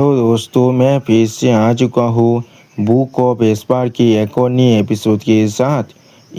तो दोस्तों मैं फिर से आ चुका हूँ बुक ऑफ एस्पार की एक और नई एपिसोड के साथ।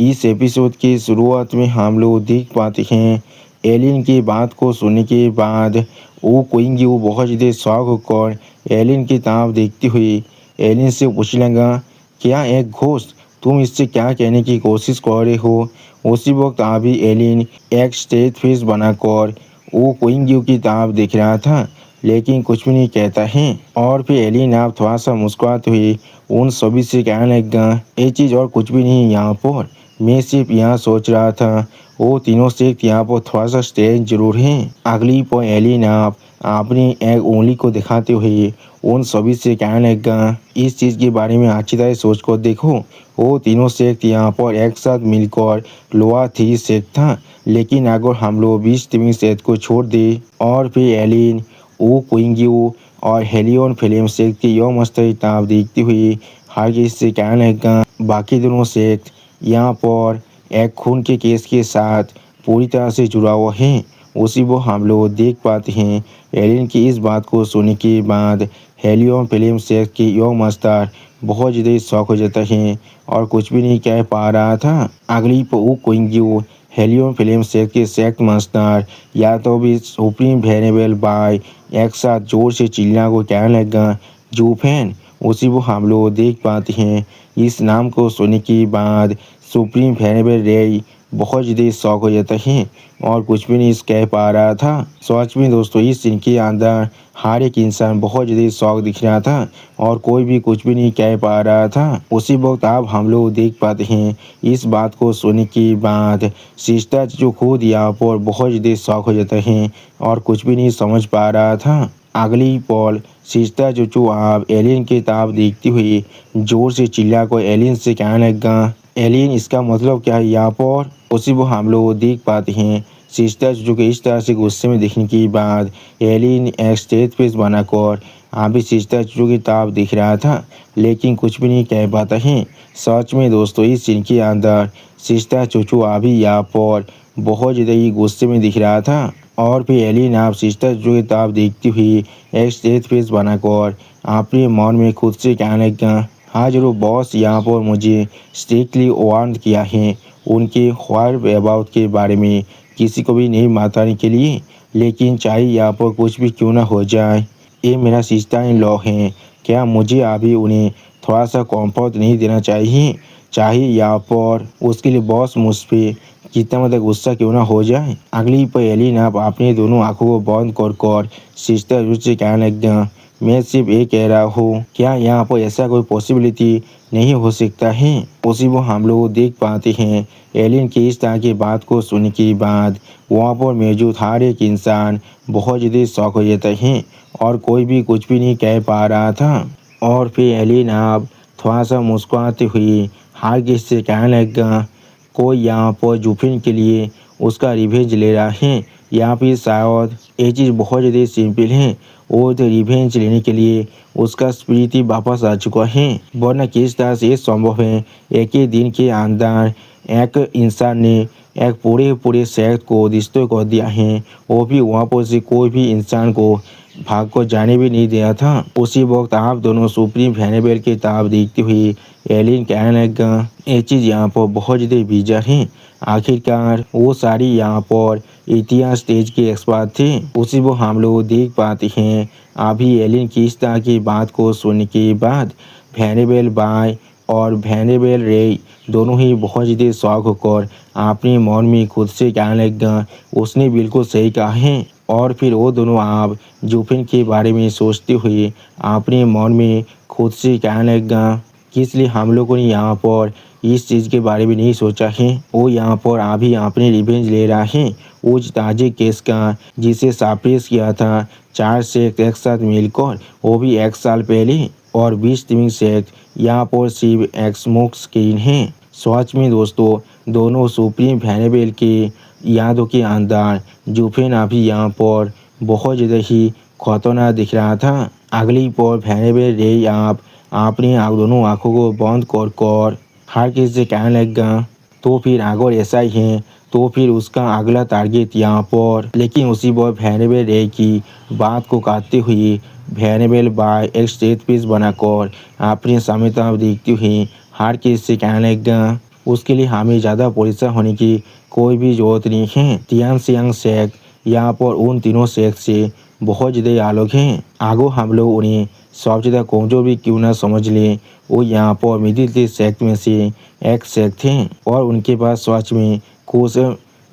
इस एपिसोड की शुरुआत में हम लोग देख पाते हैं एलियन की बात को सुनने के बाद वो कोइंगी वो बहुत ज़्यादा शौक होकर एलियन की तरफ देखती हुई एलियन से पूछने लगा, क्या एक घोस्ट, तुम इससे क्या कहने की कोशिश कर रहे हो। उसी वक्त अभी एलियन एक स्ट्रेट फेस बनाकर वो कोइंगी की तरफ देख रहा था लेकिन कुछ भी नहीं कहता है। और फिर एलियन आप थोड़ा सा मुस्कुराते हुए उन सभी से कहने लगा, ये चीज़ और कुछ भी नहीं यहाँ पर, मैं सिर्फ यहाँ सोच रहा था वो तीनों से यहाँ पर थोड़ा सा स्ट्रेंज जरूर है। अगली पर एलियन आप अपनी एक उंगली को दिखाते हुए उन सभी से कहने लगा, इस चीज़ के बारे में अच्छी तरह सोच कर देखो, वो तीनों सेक्ट यहाँ पर एक साथ मिलकर लोहा थी सेक्ट था, लेकिन अगर हम लोग 20 तीन सेक्ट को छोड़ दे और फिर एलियन वो कोइंग्यू और हेलियन फिल्म सेक्ट की यो मस्ती ताब देखती हुई हर किसी से कहने लगा, बाकी दोनों सेक्ट यहाँ पर एक खून के केस के साथ पूरी तरह से जुड़ा हुआ है। उसी वो हम लोग देख पाते हैं एलियन की इस बात को सुनने के बाद हेलियन फिल्म सेक्ट की यो मस्तार बहुत ज़्यादा शौक हो जाता है और कुछ भी नहीं कह पा रहा था। अगली वो कोइंग्यू हेलियन फिल्म सेक्ट के सेक्ट मास्टर या तो भी सुप्रीम वेरिएबल बाय एक साथ जोर से चिल्ला को कहने लगा, जूफेन। उसी वो हम लोग देख पाते हैं इस नाम को सुनने के बाद सुप्रीम वेरिएबल रे बहुत ज़्यादा शौक हो जाता है और कुछ भी नहीं कह पा रहा था। सच में दोस्तों इस सीन के अंदर हर एक इंसान बहुत ज़्यादा शौक दिख रहा था और कोई भी कुछ भी नहीं कह पा रहा था। उसी वक्त आप हम लोग देख पाते हैं इस बात को सुनने के बाद सिस्टर जो खुद यहाँ पर बहुत ज़्यादा शौक हो जाता है और कुछ भी नहीं समझ पा रहा था। अगली पॉल सिस्टर जो आप एलियन की तरफ देखती हुई जोर से चिल्ला को एलियन से कहने लगा, एलियन इसका मतलब क्या है यहाँ पर। उसी वो हम लोग देख पाते हैं सिस्टर जो कि इस तरह से गुस्से में देखने के बाद एलियन एक स्टेज फेस बनाकर अभी सिस्टर जो की तरफ दिख रहा था लेकिन कुछ भी नहीं कह पाता है। सच में दोस्तों इस सीन के अंदर सिस्टर चूचू अभी यहाँ पर बहुत ज़्यादा ही गुस्से में दिख रहा था और फिर एलियन आप सिस्टर जो की तरफ देखती हुई एक स्टेज फेस बनाकर अपने मन में खुद से कहने लगा, हाँ जरूर बॉस, यहाँ पर मुझे स्ट्रिक्टली वार्न किया है उनके ख्वाब अबाउट के बारे में किसी को भी नहीं बताने के लिए, लेकिन चाहे यहाँ पर कुछ भी क्यों ना हो जाए, ये मेरा सिस्टर इन लॉ है, क्या मुझे अभी उन्हें थोड़ा सा कॉम्फर्ट नहीं देना चाहिए। चाहे यहाँ पर उसके लिए बॉस मुझ पर कितना मतलब गुस्सा क्यों ना हो जाए। अगली पर एलियन आप अपने दोनों आंखों को बंद कर सिस्टर से कहने लग गया, मैं सिर्फ ये कह रहा हूँ, क्या यहाँ पर ऐसा कोई पॉसिबिलिटी नहीं हो सकता है। उसी वो हम लोग देख पाते हैं एलियन की इस तरह की बात को सुनने के बाद वहाँ पर मौजूद हर एक इंसान बहुत ज़्यादा शौक हो जाता है और कोई भी कुछ भी नहीं कह पा रहा था। और फिर एलियन आप थोड़ा सा मुस्कुराते हुए हर किसी से कहने लगा, कोई यहाँ पर जूफिन के लिए उसका रिवेंज ले रहा है या फिर शायद ये चीज़ बहुत ज़्यादा सिंपल है, वो तो रिवेंज लेने के लिए उसका स्पिरिट ही वापस आ चुका है। वरना किस तरह से ये संभव है एक ही दिन के अंदर एक इंसान ने एक पूरे शहर को डिस्ट्रॉय कर दिया है, वो भी वहाँ पर से कोई भी इंसान को भाग को जाने भी नहीं दिया था। उसी वक्त आप दोनों सुप्रीम वेरिएबल की तरफ देखते हुए एलियन कहने लगा, ये चीज़ यहाँ पर बहुत ज़्यादा बीजा है। आखिरकार वो सारी यहाँ पर इतिहास स्टेज के एक्सपर्ट थे। उसी वो हम लोग देख पाते हैं अभी एलियन की इस तरह की बात को सुनने के बाद वेरिएबल बाय और वेरिएबल रे दोनों ही बहुत ज़्यादा शौक होकर अपने मन में खुद से कहने लगा, उसने बिल्कुल सही कहा है। और फिर वो दोनों आप जूफिन के बारे में सोचते हुए अपने मन में खुद से कहने लगा कि इसलिए हम लोगों ने यहाँ पर इस चीज़ के बारे में नहीं सोचा है, वो यहाँ पर अभी अपने रिवेंज ले रहा है उस ताजे केस का जिसे सप्रेस किया था 4 सेक्ट एक साथ मिलकर, वो भी 1 साल पहले। और 20 तीन सेक्ट यहाँ पर सिर्फ एक स्मोक स्क्रीन है। सच में दोस्तों दोनों सुप्रीम वेरिएबल के यादों के अंदर जूफिन अभी यहाँ पर बहुत ज़्यादा ही खतरनाक दिख रहा था। अगली पर वेरिएबल रे आप अपने दोनों आंखों को बंद कर हर किसी से कहने लगा, तो फिर अगर ऐसा ही है तो फिर उसका अगला टारगेट यहाँ पर। लेकिन उसी वह वेनेबल रे की बात को काटते हुए वेनेबल बाय एक स्टेट पीस बनाकर अपनी साम्यता देखती हुई हर किसी से कहने लगा, उसके लिए हमें ज़्यादा परेशान होने की कोई भी जरूरत नहीं है। तियांग सियांग शेख यहाँ पर उन तीनों शेख से बहुत ज़्यादा अलग हैं। आगो हम लोग उन्हें सबसे ज़्यादा कमजोर भी क्यों ना समझ लें, वो यहाँ पर मिडिल ईस्ट शेख में से एक शेख थे और उनके पास सच में कुछ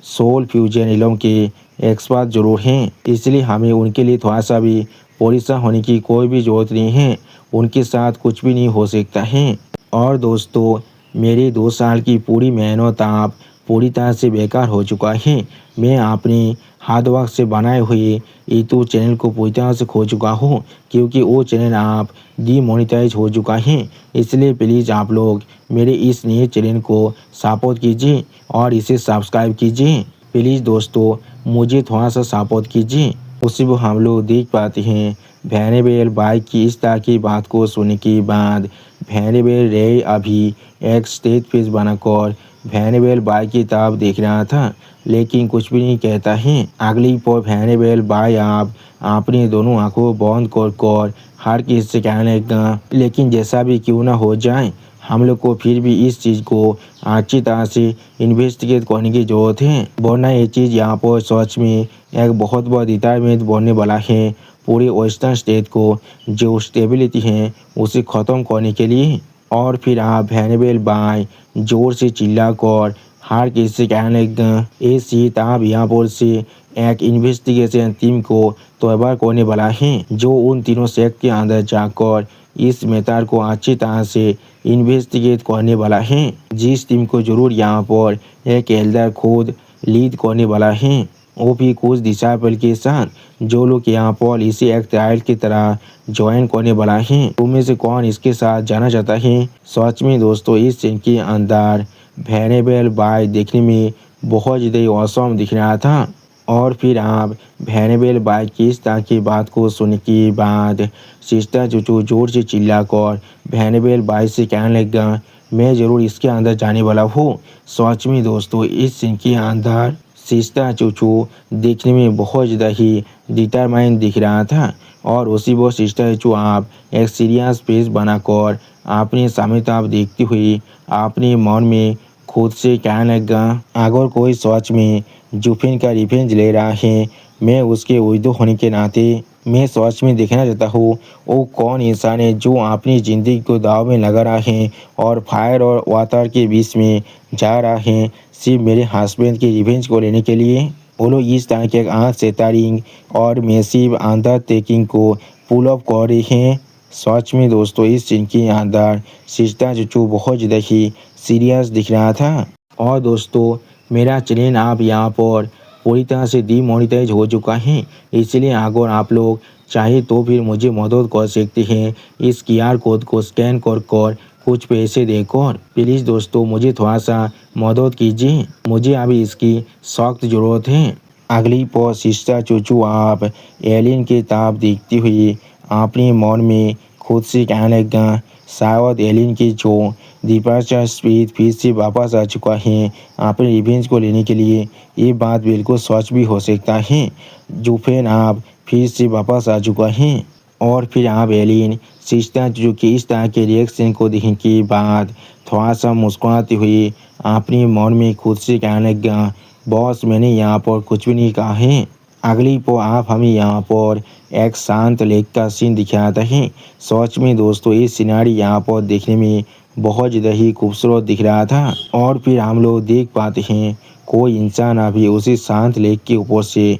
सोल फ्यूजन इलम के एक्सपर्ट जरूर हैं। इसलिए हमें उनके लिए थोड़ा सा भी परेशान होने की कोई भी ज़रूरत नहीं है। उनके साथ कुछ भी नहीं हो सकता है। और दोस्तों, मेरी 2 साल की पूरी मेहनत आप पूरी तरह से बेकार हो चुका है। मैं अपनी हार्ड वर्क से बनाए हुए यूट्यूब चैनल को पूरी तरह से खो चुका हूँ, क्योंकि वो चैनल आप डीमोनेटाइज हो चुका है। इसलिए प्लीज़ आप लोग मेरे इस नए चैनल को सपोर्ट कीजिए और इसे सब्सक्राइब कीजिए। प्लीज़ दोस्तों, मुझे थोड़ा सा सपोर्ट कीजिए। उसी वो हम लोग देख पाते हैं वेनेबल बाई की इस तरह की बात को सुनने के बाद वेनेबल रे अभी एक स्टेज पेज बनाकर वेनेबल बाई की तरफ देख रहा था, लेकिन कुछ भी नहीं कहता है। अगली पल वेनेबल बाई आप अपनी दोनों आंखों बंद कर हर किसी से कहने लगा, लेकिन जैसा भी क्यों ना हो जाए, हम लोग को फिर भी इस चीज़ को अच्छी तरह से इन्वेस्टिगेट करने की ज़रूरत है, वरना ये चीज़ यहाँ पर सच में एक बहुत बड़ा रिटायरमेंट बनने वाला है पूरे वेस्टर्न स्टेट को जो स्टेबिलिटी है उसे ख़त्म करने के लिए। और फिर आप वेनेबल बाय जोर से चिल्लाकर हर किसी से कहने लगा, ए सीट आप यहाँ पर से एक इन्वेस्टिगेशन टीम को तैयार करने वाला है जो उन तीनों सेक्ट के अंदर जाकर इस मैटर को अच्छी तरह से इन्वेस्टिगेट करने वाला है, जिस टीम को जरूर यहाँ पर एक एल्डर खुद लीड करने वाला है, वो भी कुछ डिसाइपल के साथ, जो लोग यहाँ पर इसे एक ट्रायल की तरह ज्वाइन करने वाला है। तुम में से कौन इसके साथ जाना चाहता है? सच में दोस्तों, इस सीन के अंदर वेनेबल बाय देखने में बहुत ज़्यादा औसम दिख रहा था। और फिर आप वेनेबल बाय की इस तरह की बात को सुनने के बाद सिस्टर चूचू जोर से चिल्लाकर वेनेबल बाय से कहने लगा, मैं ज़रूर इसके अंदर जाने वाला हूँ। सच में दोस्तों, इस सीन के अंदर सिस्टर चूचू देखने में बहुत ज़्यादा ही डिटरमाइंड दिख रहा था और उसी वो सिस्टर चूचू आप एक सीरियस फेस बनाकर अपने सामने तरफ देखती हुई अपने मन में खुद से कहने लगा, अगर कोई सच में जुफिन का रिवेंज ले रहा है, मैं उसके विदो होने के नाते मैं सच में देखना चाहता हूँ वो कौन इंसान है जो अपनी ज़िंदगी को दाव में लगा रहा है और फायर और वाटर के बीच में जा रहा है सिर्फ मेरे हस्बैंड के रिवेंज को लेने के लिए। वो लोग इस तरह के आँख से तारिंग और मैसिव अंडरटेकिंग को पुल अप कर रहे हैं। सच में दोस्तों, इस सीन के अंदर सिस्टर चूचू बहुत ज़्यादा ही सीरियस दिख रहा था। और दोस्तों, मेरा चैनल आप यहाँ पर पूरी तरह से डीमोनेटाइज हो चुका है, इसलिए अगर आप लोग चाहे तो फिर मुझे मदद कर सकते हैं इस QR कोड को स्कैन कर कुछ पैसे देकर। प्लीज़ दोस्तों, मुझे थोड़ा सा मदद कीजिए, मुझे अभी इसकी सख्त ज़रूरत है। अगली पर सिस्टर चूचू आप एलियन के ताप देखती हुई अपने मन में खुद से कहने लगा, शायद एलियन की जो डिपार्चर स्पीड फिर से वापस आ चुका है अपने रिवेंज को लेने के लिए। ये बात बिल्कुल सच भी हो सकता है, जुफेन आप फिर से वापस आ चुका है। और फिर आप एलियन सिस्टर जो कि इस तरह के रिएक्शन को देखने के बाद थोड़ा सा मुस्कुराते हुए अपने मन में खुद से कहने लगा, बॉस मैंने यहाँ पर कुछ भी नहीं कहा है। अगली पर आप हमें यहाँ पर एक शांत लेक का सीन दिखाता है। सच में दोस्तों, ये सिनारी यहाँ पर देखने में बहुत ज़्यादा ही खूबसूरत दिख रहा था। और फिर हम लोग देख पाते हैं कोई इंसान अभी उसी शांत लेक के ऊपर से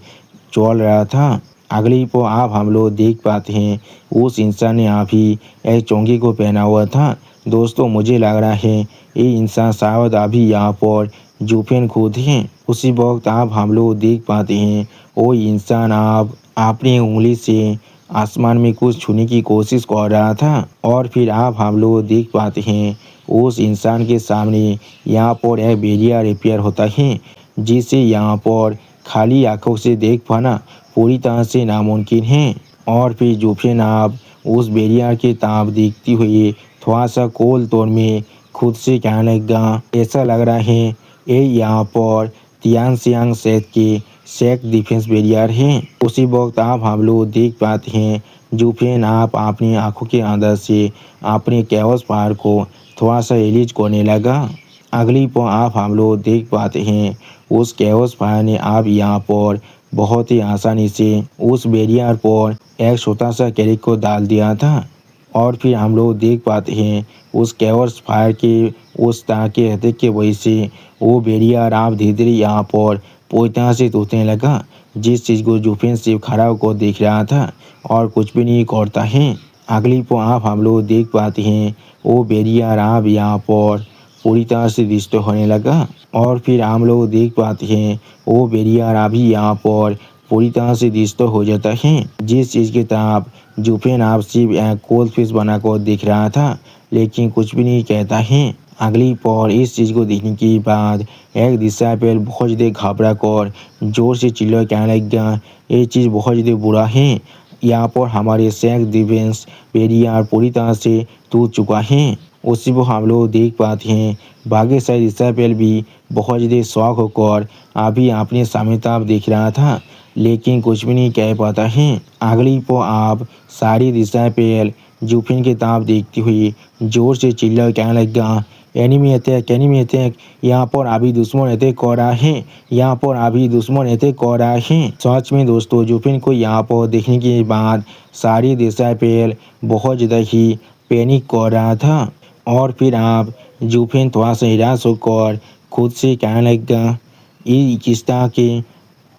चल रहा था। अगली पर आप हम लोग देख पाते हैं उस इंसान ने अभी एक चोंगी को पहना हुआ था। दोस्तों, मुझे लग रहा है ये इंसान शायद अभी यहाँ पर जुफेन खुद हैं। उसी वक्त आप हम लोग देख पाते हैं वो इंसान आप अपनी उंगली से आसमान में कुछ छूने की कोशिश कर रहा था। और फिर आप हम लोग देख पाते हैं उस इंसान के सामने यहाँ पर एक बैरियर रिपेयर होता है, जिसे यहाँ पर खाली आंखों से देख पाना पूरी तरह से नामुमकिन है। और फिर जुफेन आप उस बैरियर के ताप देखती हुई थोड़ा सा कोल तौर में खुद से कहने लगा, ऐसा लग रहा है ये यहाँ पर तियानसियांग शहर के सेक डिफेंस बैरियर है। उसी वक्त आप हम लोग देख पाते हैं जुफेन आप अपनी आंखों के अंदर से अपने कैवस पहाड़ को थोड़ा सा रिलीज करने लगा। अगली पर आप हम लोग देख पाते हैं उस कैवस फायर ने आप यहाँ पर बहुत ही आसानी से उस बैरियर पर एक छोटा सा कैरेट को डाल दिया था। और फिर हम लोग देख पाते हैं उस कैवस फायर के उस तार के अटैक के वजह से वो बैरियर आप धीरे धीरे यहाँ पर पूरी तरह से टूटने लगा। जिस चीज़ को जुफेन सिर्फ खड़ा होकर देख रहा था और कुछ भी नहीं करता है। अगली पर आप हम लोग देख पाते हैं वो बैरियर आप यहाँ पर पूरी तरह से डिस्ट्रॉय होने लगा। और फिर हम लोग देख पाते हैं वो बैरियर अभी यहाँ पर पूरी तरह से डिस्ट्रॉय हो जाता है। जिस चीज़ की तरफ जुफेन आप सिर्फ एक कोल्ड फिश बनाकर देख रहा था लेकिन कुछ भी नहीं कहता है। अगली पर इस चीज़ को देखने के बाद एक डिसाइपल बहुत ज़्यादा घबरा कर जोर से चिल्ला कहने लगा, ये चीज़ बहुत ज़्यादा बुरा है। यहाँ पर हमारे सेक डिफेंस बैरियर पूरी तरह से टूट चुका है। उसी को हम लोग देख पाते हैं बाकी सारे डिसाइपल भी बहुत ज़्यादा शौक होकर अभी अपने सामने तरफ देख रहा था लेकिन कुछ भी नहीं कह पाता है। अगली पर आप सारी डिसाइपल जुफेन की तरफ देखती हुई जोर से चिल्ला कहने लगा, एनिमी अटैक, यहाँ पर अभी दुश्मन अटैक कर रहा है, यहाँ पर अभी दुश्मन अटैक कर रहा है। सच में दोस्तों जुफेन को यहाँ पर देखने के बाद सारी डिसाइपल बहुत ज़्यादा ही पैनिक कर रहा था। और फिर आप जुफेन थोड़ा सा निराश होकर खुद से कहने लगा, ये किस्ता के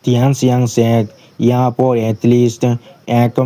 तियानसियांग सेक यहाँ पर एटलीस्ट एक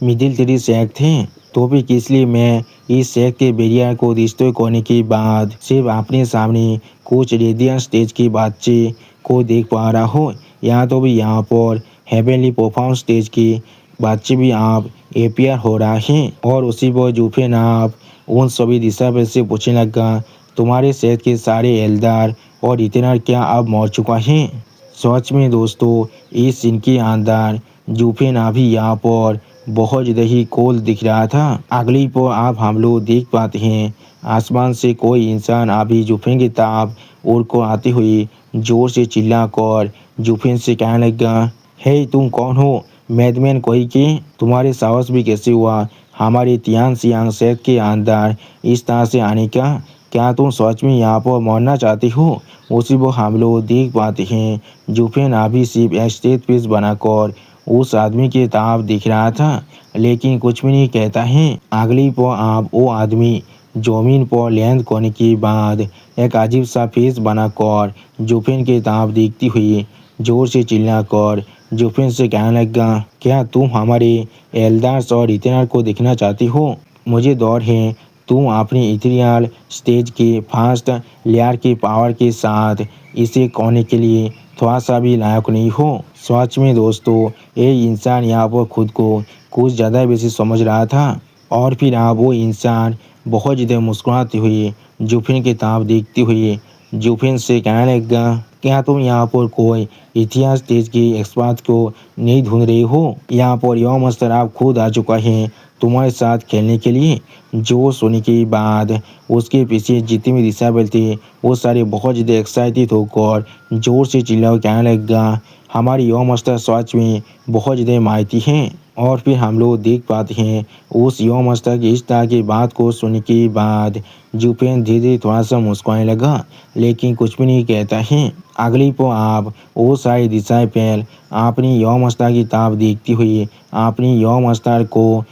मिडिल ट्री सेक थे, तो भी किस लिए मैं इस सेक के बैरियर को डिस्ट्रॉय करने के बाद सिर्फ अपने सामने कुछ रेडियंट स्टेज के बच्चे को देख पा रहा हूँ। यहाँ तो भी यहाँ पर हेवनली परफॉर्मेंस स्टेज के बच्चे भी आप एपियर हो रहा है। और उसी पर जुफेन आप उन सभी डिसाइपल से पूछने लगा, तुम्हारे सेट के सारे एल्डर और इतना क्या अब मर चुका है। सच में दोस्तों इस सीन के अंदर जुफेन अभी यहाँ पर बहुत ज़्यादा ही कोल दिख रहा था। अगली पर आप हम लोग देख पाते हैं आसमान से कोई इंसान अभी जुफेन की तरफ उड़ को आते हुए जोर से चिल्ला कर जुफेन से कहने लगा, हे तुम कौन हो मैडमैन कोई के, तुम्हारे साहस भी कैसे हुआ हमारे तियानसियांग सेक के अंदर इस तरह से आने का, क्या तुम सच में यहाँ पर मरना चाहते हो। उसी को हम लोग देख पाते हैं जुफेन अभी सिर्फ एक स्टेज पीस बनाकर उस आदमी की तरफ दिख रहा था लेकिन कुछ भी नहीं कहता है। अगली पर आप वो आदमी जमीन पर लैंड करने के बाद एक अजीब सा फेस बनाकर जुफेन की तरफ देखती हुई जोर से चिल्लाकर जुफेन से कहने लगा, क्या तुम हमारे एल्डर्स और इतनार को देखना चाहती हो। मुझे डर है तुम अपनी इथेरियल स्टेज के फास्ट लेयर के पावर के साथ इसे करने के लिए थोड़ा सा भी लायक नहीं हो। सच में दोस्तों ये इंसान यहाँ पर खुद को कुछ ज़्यादा बेसी समझ रहा था। और फिर आप वो इंसान बहुत ज़्यादा मुस्कुराते हुए जुफेन की तरफ देखते हुए जुफेन से कहने लगा, क्या तुम यहाँ पर कोई इतिहास स्टेज के एक्सपर्ट को नहीं ढूंढ रहे हो। यहाँ पर यौम अस्तर आप खुद आ चुका है तुम्हारे साथ खेलने के लिए। जो सुनने के बाद उसके पीछे जितने भी डिसाइबल थे वो सारे बहुत ज़्यादा एक्साइटेड होकर जोर से चिल्ला कहने लगा, हमारी यौम अस्तर सच में बहुत ज़्यादा माहिती हैं। और फिर हम लोग देख पाते हैं उस यौम अस्तर की इस तरह की बात को सुनने के बाद जुफेन धीरे धीरे थोड़ा सा मुस्कुराने लगा लेकिन कुछ भी नहीं कहता है। अगली पर आप वो सारे डिसाइपल अपनी यौम अस्तर की तरफ देखती हुई अपनी यौम अस्तर को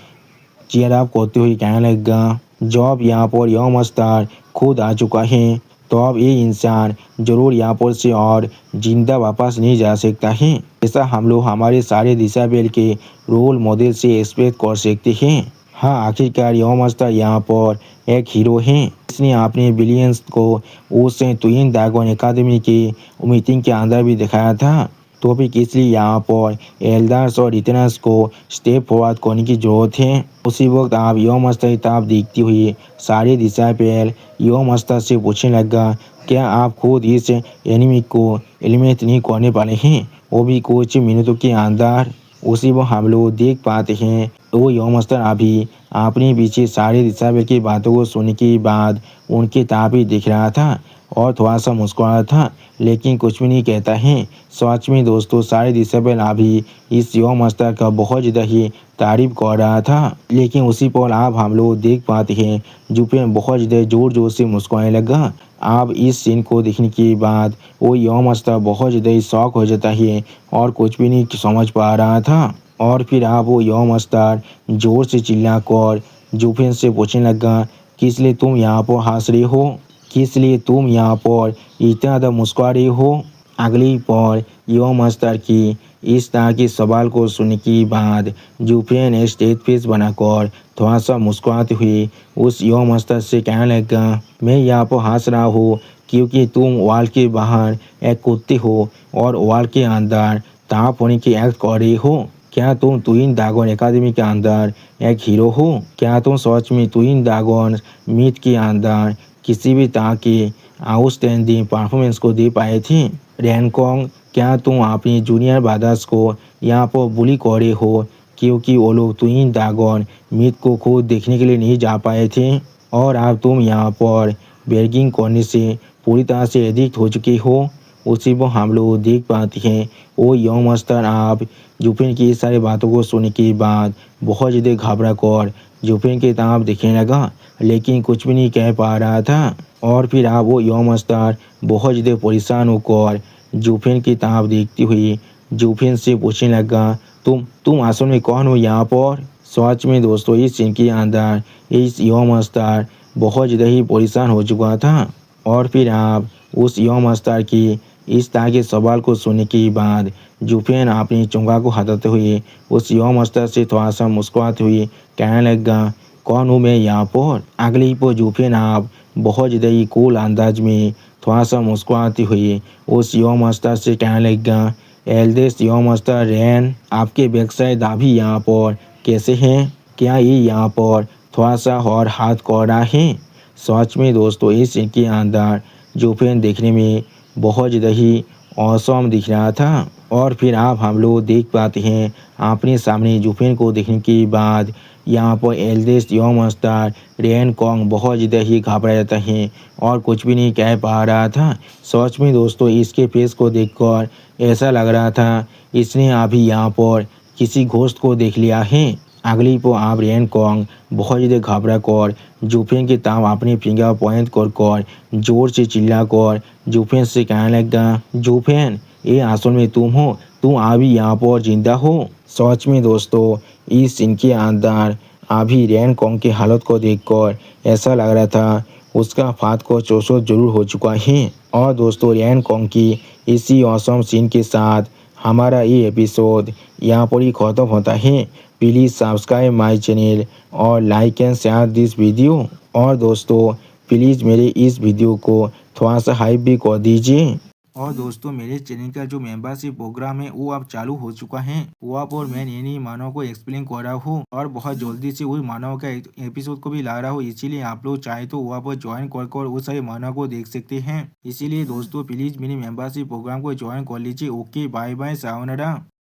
चीयर अप करते हुए कहने लगा, जब यहाँ पर यौम अस्तर खुद आ चुका है तो अब ये इंसान ज़रूर यहाँ पर से और जिंदा वापस नहीं जा सकता है। ऐसा हम लोग हमारे सारे डिसाइबल के रोल मॉडल से एक्सपेक्ट कर सकते हैं। हाँ आखिरकार यौम अस्तर यहाँ पर एक हीरो है। इसने अपने बिलियंस को उस ट्विन ड्रैगन एकेडमी की मीटिंग के अंदर भी दिखाया था। तो भी किस लिए यहाँ पर एल्डर्स और इतनास को स्टेप फॉरवर्ड करने की जरूरत है। उसी वक्त आप यौम अस्तर की तरफ देखती हुई सारे डिसाइपल यौम अस्तर से पूछने लगा, क्या आप खुद इस एनिमी को एलिमिनेट नहीं करने वाले हैं, वो भी कुछ मिनटों के अंदर। उसी वो हम लोग देख पाते हैं वो यौम अस्तर अभी अपने पीछे सारे डिसाइपल की बातों को सुनने के बाद उनके तरफ ही दिख रहा था और थोड़ा सा मुस्कुराता था, लेकिन कुछ भी नहीं कहता है। सच में दोस्तों सारे दिसंबर अभी इस युवा मास्टर का बहुत ज़्यादा ही तारीफ कर रहा था, लेकिन उसी पर आप हम लोग देख पाते हैं जुफेन बहुत ज़्यादा ज़ोर ज़ोर से मुस्कुराने लगा। आप इस सीन को देखने के बाद वो युवा मास्टर बहुत ज़्यादा ही शॉक हो जाता है और कुछ भी नहीं समझ पा रहा था। और फिर आप वो युवा मास्टर जोर से चिल्लाकर जुफेन से पूछने लगा, किस लिए तुम यहाँ पर हंस रहे हो, किस लिए तुम यहाँ पर इतना ज़्यादा मुस्कुरा रहे हो। अगली पल युवा मास्टर की इस तरह के सवाल को सुनने के बाद जुफेन ने स्टेज फेस बनाकर थोड़ा सा मुस्कुराते हुए उस युवा मास्टर से कहने लगा, मैं यहाँ पर हंस रहा हूँ क्योंकि तुम वॉल के बाहर एक कुत्ते हो और वॉल के अंदर ताप होने की एक्ट कर रही हो। क्या तुम ट्विन ड्रैगन एकेडमी के अंदर एक हीरो हो? क्या तुम सच में ट्विन ड्रैगन मीट के अंदर किसी भी तरह के आउटस्टैंडिंग परफॉर्मेंस को दे पाए थे? रैनकॉन्ग, क्या तुम अपनी जूनियर ब्रदर्स को यहाँ पर बुली कर रहे हो क्योंकि वो लोग ट्विन ड्रैगन मीट को खुद देखने के लिए नहीं जा पाए थे और अब तुम यहाँ पर बेगिंग करने से पूरी तरह से एडिक्ट हो चुके हो? उसी को हम लोग देख पाते हैं वो यंग मास्टर आप जुफेन की सारी बातों को सुनने के बाद बहुत ज़्यादा घबरा कर जुफेन की तरफ देखने लगा, लेकिन कुछ भी नहीं कह पा रहा था। और फिर आप वो यंग मास्टर बहुत ज़्यादा परेशान होकर जुफेन की तरफ देखती हुई जुफेन से पूछने लगा, तुम असल में कौन हो यहाँ पर? सच में दोस्तों इस सीन के अंदर इस यंग मास्टर बहुत ज़्यादा ही परेशान हो चुका था। और फिर आप उस यंग मास्टर की इस तरह के सवाल को सुनने के बाद जुफेन अपनी चुंगा को हटाते हुए उस यंग मास्टर से थोड़ा सा मुस्कुराते हुए कहने लगा, कौन हूँ मैं यहाँ पर? अगले ही पर जुफेन आप बहुत ज़्यादा ही कूल अंदाज में थोड़ा सा मुस्कुराते हुए उस यंग मास्टर से कहने लगा, एल्डेस्ट यंग मास्टर रैन, आपके बैकसाइड अभी यहाँ पर कैसे हैं? क्या ये यहाँ पर थोड़ा सा और हाथ कर रहा है? सच में दोस्तों इस सीन के अंदर जुफेन देखने में बहुत ज़्यादा ही औसम दिख रहा था। और फिर आप हम लोग देख पाते हैं अपने सामने जुफेन को देखने के बाद यहाँ पर एल्डेस्ट यंग मास्टर रैनकॉन्ग बहुत ज़्यादा ही घबरा जाता है और कुछ भी नहीं कह पा रहा था। सच में दोस्तों इसके फेस को देखकर ऐसा लग रहा था इसने अभी यहाँ पर किसी घोस्ट को देख लिया है। अगली को आप रैनकॉन्ग बहुत ज़्यादा घबरा कर जुफेन के ताम अपने फिंगर पॉइंट कर जोर से चिल्ला कर जुफेन से कहने लगा, जुफेन ये असल में तुम हो, तुम अभी यहाँ पर जिंदा हो? सच में दोस्तों इस सीन के अंदर अभी रैनकॉन्ग की हालत को देखकर ऐसा लग रहा था उसका फात को चौसौत जरूर हो चुका है। और दोस्तों रैनकॉन्ग की इसी औसम सीन के साथ हमारा ये एपिसोड यहाँ पर ही ख़त्म होता है। प्लीज़ सब्सक्राइब माय चैनल और like and share this video. और दोस्तों प्लीज़ मेरे इस वीडियो को थोड़ा सा हाइप भी कर दीजिए। और दोस्तों मेरे चैनल का जो मेंबरशिप प्रोग्राम है वो अब चालू हो चुका है। वो आप और मैं नई मानव को एक्सप्लेन कर रहा हूँ और बहुत जल्दी से वही मानव का एपिसोड को भी ला रहा हूँ, इसीलिए आप लोग चाहे तो वो आप ज्वाइन कर वो सारे मानव को देख सकते हैं। इसीलिए दोस्तों प्लीज मेरे मेंबरशिप प्रोग्राम को ज्वाइन कर लीजिए। Okay bye bye sayonara.